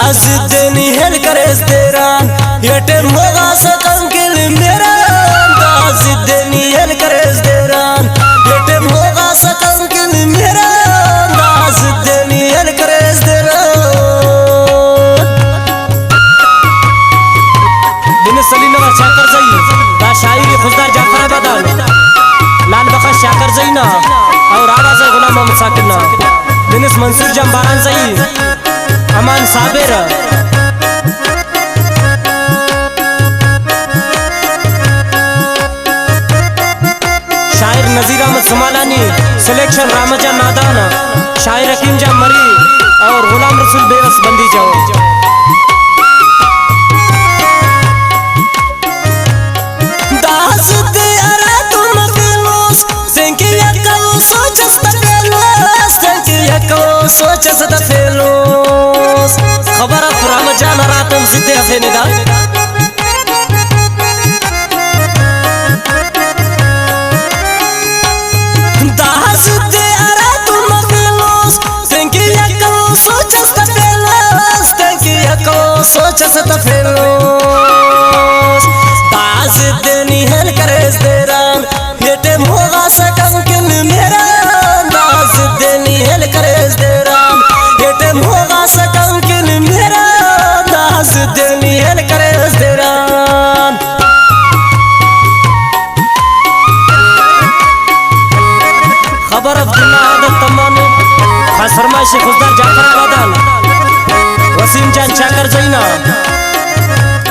दास देनी हेल करेस तेरा येटे मोगा सकम किल मेरा दास देनी हेल करेस तेरा येटे मोगा सकम किल मेरा दास देनी हेल करेस तेरा दिन सलीना शाकर जाई दा शायरी खुशदार जाफर बदल लाल बखश शाकर जाई ना और आवाज गुलाम मोहम्मद साकिर ना दिनेश मंसूर जंबारान जाई अमान साबिर शायर नजीर अहमद समालानी सिलेक्शन रामजान नादान शायर हकीम जा मरी और गुलाम रसूल बेवस बंदी जाओ दास दे अरे तुम दिलोस सेंकी यको सोचस तकेलोस सेंकी यको सोचस तकेलोस खबर रामजान रातम जिद्दे हफेनेदा दास दे अरे तुम दिलोस सेंकी यको सोचस तकेलोस सेंकी यको सोचस तकेलोस दास देनी हेल करेस तेरा येटे मोगा सकम किन मेरा दास देनी हेल करेस तेरा येटे मोगा सकम किन मेरा दास देनी हेल करेस तेरा खबर अब्दुल्ला आदत तमान खास फरमाइश खुशदार जाफर बदल वसीम जान चाकर जैना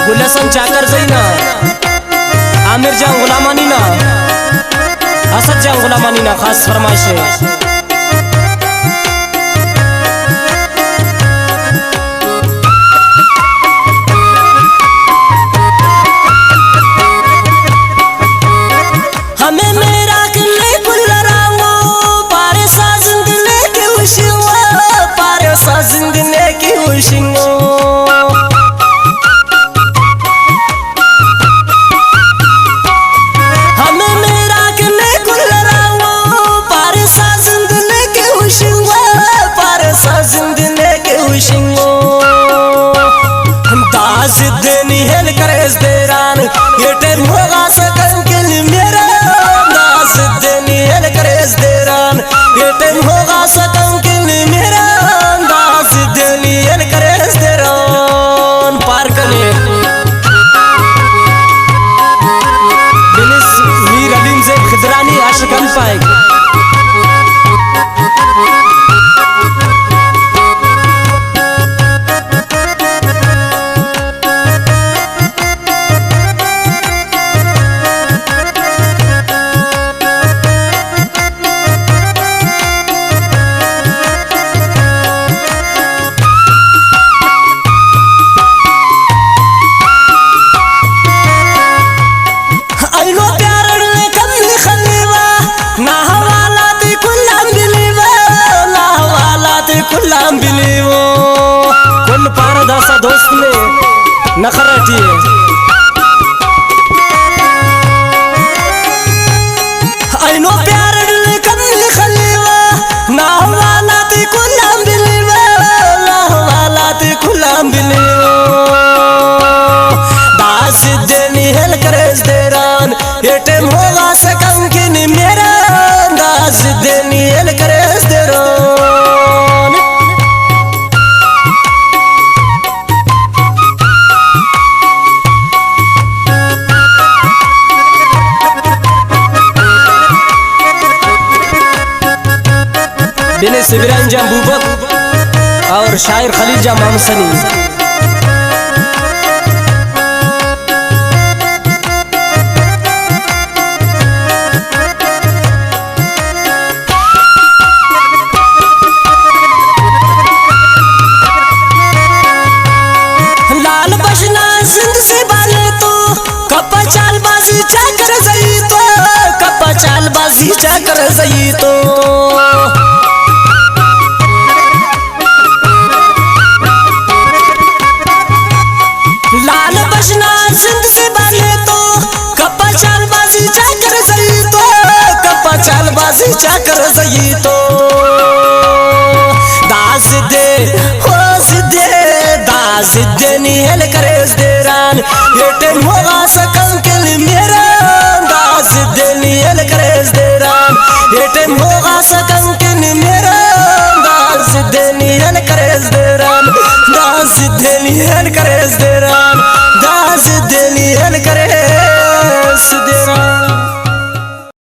गुलसन चाकर जैना आमिर जान गुलामानी ना असद जान गुलामानी ना खास फरमाइश है हमें मेरा किले कुल्लरांगो पारे सा जिंदले की उशिंगो पारे सा जिंदले की उशिंगो दास देनी हेल करेस तेरान येटे मोगा सकम किल मेरा दास देनी हेल करेस तेरान येटे मोगा सकम किल मेरा दास देनी हेल करेस तेरान पार कने दिनेश मीर अलीम से खिदरानी आशिकन पाए कुल्लाम बिलीवो कुल पारदासा दोस्त ने नखरटी आइनो प्यार कमली खलीवा ना वाला ती कुल्लाम बिलीवो ना वाला ती कुल्लाम बिलीवो दास देनी हेल करेस तेरान येटे मोगा सकम किन मेरा दास देनी हेल करेस तेरान दिनेश इब्राहिम जान बुबक और शायर खलील जा मोहम्मद सनी लाल बशना जिंद से बाले तो कपा चाल बाजी चाकर जई तो कपा चाल बाजी चाकर जई तो लाल बशना जिंद से बाले तो कपा चाल बाजी चाकर जई तो कपा चाल बाजी चाकर जई तो दास दे हो दे दास ये टाइम होगा सकन के लिए मेरा दास देनियल करेस देरान ये टाइम होगा सकन के लिए मेरा दास देनियल करेस देरान दास देनियल करे